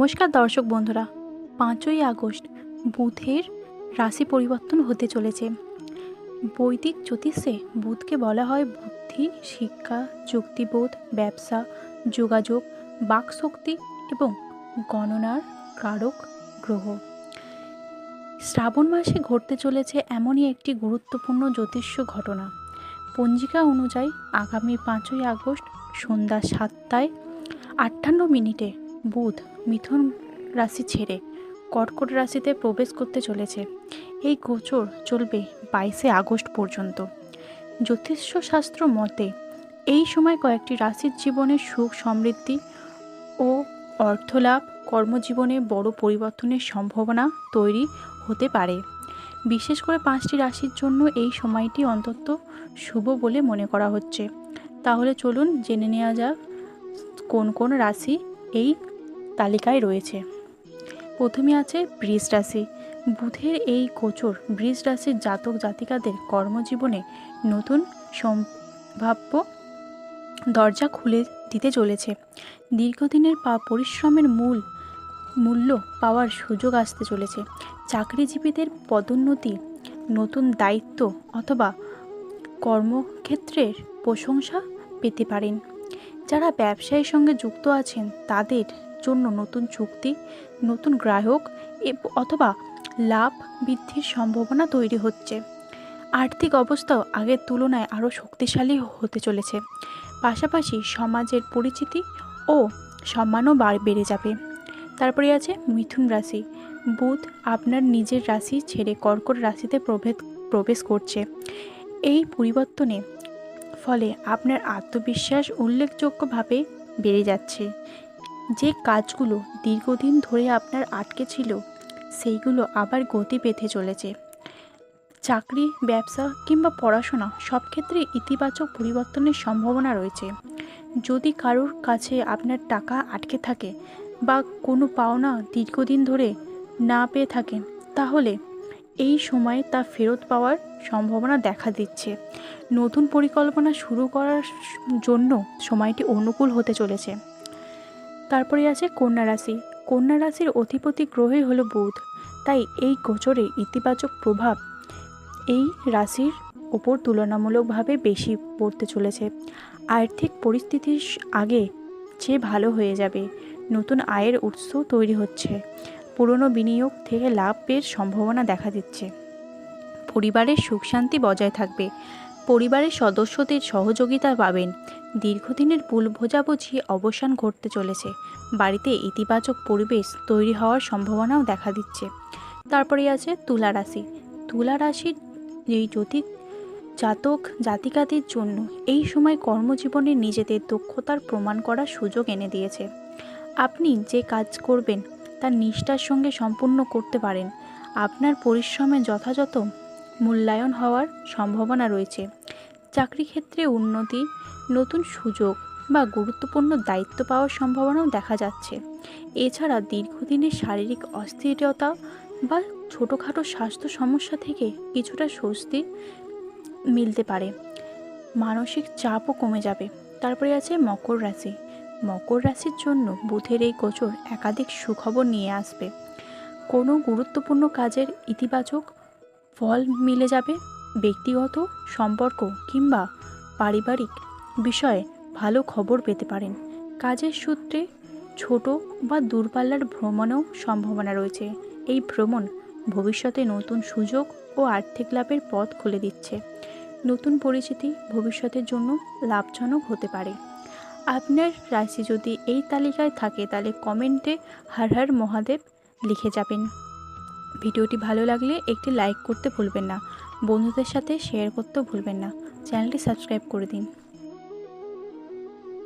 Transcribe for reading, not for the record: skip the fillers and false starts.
নমস্কার দর্শক বন্ধুরা, 5ই আগস্ট বুধের রাশি পরিবর্তন হতে চলেছে। বৈদিক জ্যোতিষে বুধকে বলা হয় বুদ্ধি, শিক্ষা, যুক্তিবোধ, ব্যবসা, যোগাযোগ, বাকশক্তি এবং গণনার কারক গ্রহ। শ্রাবণ মাসে ঘটতে চলেছে এমনই একটি গুরুত্বপূর্ণ জ্যোতিষ্য ঘটনা। পঞ্জিকা অনুযায়ী আগামী 5ই আগস্ট সন্ধ্যা 7:58 বুধ মিথুন রাশি ছেড়ে কর্কট রাশিতে প্রবেশ করতে চলেছে। এই গোচর চলবে 22শে আগস্ট পর্যন্ত। জ্যোতিষশাস্ত্র মতে এই সময় কয়েকটি রাশির জীবনে সুখ, সমৃদ্ধি ও অর্থলাভ, কর্মজীবনে বড় পরিবর্তনের সম্ভাবনা তৈরি হতে পারে। বিশেষ করে 5টি রাশির জন্য এই সময়টি অন্তত শুভ বলে মনে করা হচ্ছে। তাহলে চলুন জেনে নেওয়া যাক কোন কোন রাশি এই তালিকায় রয়েছে। প্রথমে আছে বৃষ রাশি। বুধের এই গোচর বৃষ রাশির জাতক জাতিকাদের কর্মজীবনে নতুন সম্ভাব্য দরজা খুলে দিতে চলেছে। দীর্ঘদিনের পরিশ্রমের মূল্য পাওয়ার সুযোগ আসতে চলেছে। চাকরিজীবীদের পদোন্নতি, নতুন দায়িত্ব অথবা কর্মক্ষেত্রের প্রশংসা পেতে পারেন। যারা ব্যবসায়ের সঙ্গে যুক্ত আছেন তাদের জন্য নতুন চুক্তি, নতুন গ্রাহক অথবা লাভ বৃদ্ধির সম্ভাবনা তৈরি হচ্ছে। আর্থিক অবস্থাও আগের তুলনায় আরও শক্তিশালী হতে চলেছে। পাশাপাশি সমাজের পরিচিতি ও সম্মানও বেড়ে যাবে। তারপরে আছে মিথুন রাশি। বুধ আপনার নিজের রাশি ছেড়ে কর্কট রাশিতে প্রবেশ করছে। এই পরিবর্তনে ফলে আপনার আত্মবিশ্বাস উল্লেখযোগ্যভাবে বেড়ে যাচ্ছে। যে কাজগুলো দীর্ঘদিন ধরে আপনার আটকে ছিল সেইগুলো আবার গতি পেতে চলেছে। চাকরি, ব্যবসা কিংবা পড়াশোনা সব ক্ষেত্রে ইতিবাচক পরিবর্তনের সম্ভাবনা রয়েছে। যদি কারোর কাছে আপনার টাকা আটকে থাকে বা কোনো পাওনা দীর্ঘদিন ধরে না পেয়ে থাকেন, তাহলে এই সময়ে তা ফেরত পাওয়ার সম্ভাবনা দেখা দিচ্ছে। নতুন পরিকল্পনা শুরু করার জন্য সময়টি অনুকূল হতে চলেছে। তারপরে আছে কন্যা রাশি। কন্যা রাশির অধিপতি গ্রহই হলো বুধ, তাই এই গোচরে ইতিবাচক প্রভাব এই রাশির ওপর তুলনামূলকভাবে বেশি পড়তে চলেছে। আর্থিক পরিস্থিতি আগে চেয়ে ভালো হয়ে যাবে। নতুন আয়ের উৎস তৈরি হচ্ছে। পুরনো বিনিয়োগ থেকে লাভের সম্ভাবনা দেখা দিচ্ছে। পরিবারের সুখ শান্তি বজায় থাকবে। পরিবারের সদস্যদের সহযোগিতা পাবেন। দীর্ঘদিনের ভুল বোঝাবুঝি অবসান ঘটতে চলেছে। বাড়িতে ইতিবাচক পরিবেশ তৈরি হওয়ার সম্ভাবনাও দেখা দিচ্ছে। তারপরে আছে তুলা রাশি। তুলা রাশির এই জাতক জাতিকাদের জন্য এই সময় কর্মজীবনে নিজেদের দক্ষতার প্রমাণ করার সুযোগ এনে দিয়েছে। আপনি যে কাজ করবেন তা নিষ্ঠার সঙ্গে সম্পূর্ণ করতে পারেন। আপনার পরিশ্রমে যথাযথ মূল্যায়ন হওয়ার সম্ভাবনা রয়েছে। চাকরি ক্ষেত্রে উন্নতি, নতুন সুযোগ বা গুরুত্বপূর্ণ দায়িত্ব পাওয়ার সম্ভাবনাও দেখা যাচ্ছে। এছাড়া দীর্ঘদিনের শারীরিক অস্থিরতা বা ছোটোখাটো স্বাস্থ্য সমস্যা থেকে কিছুটা স্বস্তি মিলতে পারে। মানসিক চাপও কমে যাবে। তারপরে আছে মকর রাশি। মকর রাশির জন্য বুধের এই গোচর একাধিক সুখবর নিয়ে আসবে। কোনো গুরুত্বপূর্ণ কাজের ইতিবাচক ফল মিলে যাবে। ব্যক্তিগত সম্পর্ক কিংবা পারিবারিক বিষয়ে ভালো খবর পেতে পারেন। কাজের সূত্রে ছোট বা দূরপাল্লার ভ্রমণেও সম্ভাবনা রয়েছে। এই ভ্রমণ ভবিষ্যতে নতুন সুযোগ ও আর্থিক লাভের পথ খুলে দিচ্ছে। নতুন পরিচিতি ভবিষ্যতের জন্য লাভজনক হতে পারে। আপনার রাশি যদি এই তালিকায় থাকে তাহলে কমেন্টে হর হর মহাদেব লিখে যাবেন। ভিডিওটি ভালো লাগলে একটি লাইক করতে ভুলবেন না। বন্ধুদের সাথে শেয়ার করতেও ভুলবেন না। চ্যানেলটি সাবস্ক্রাইব করে দিন।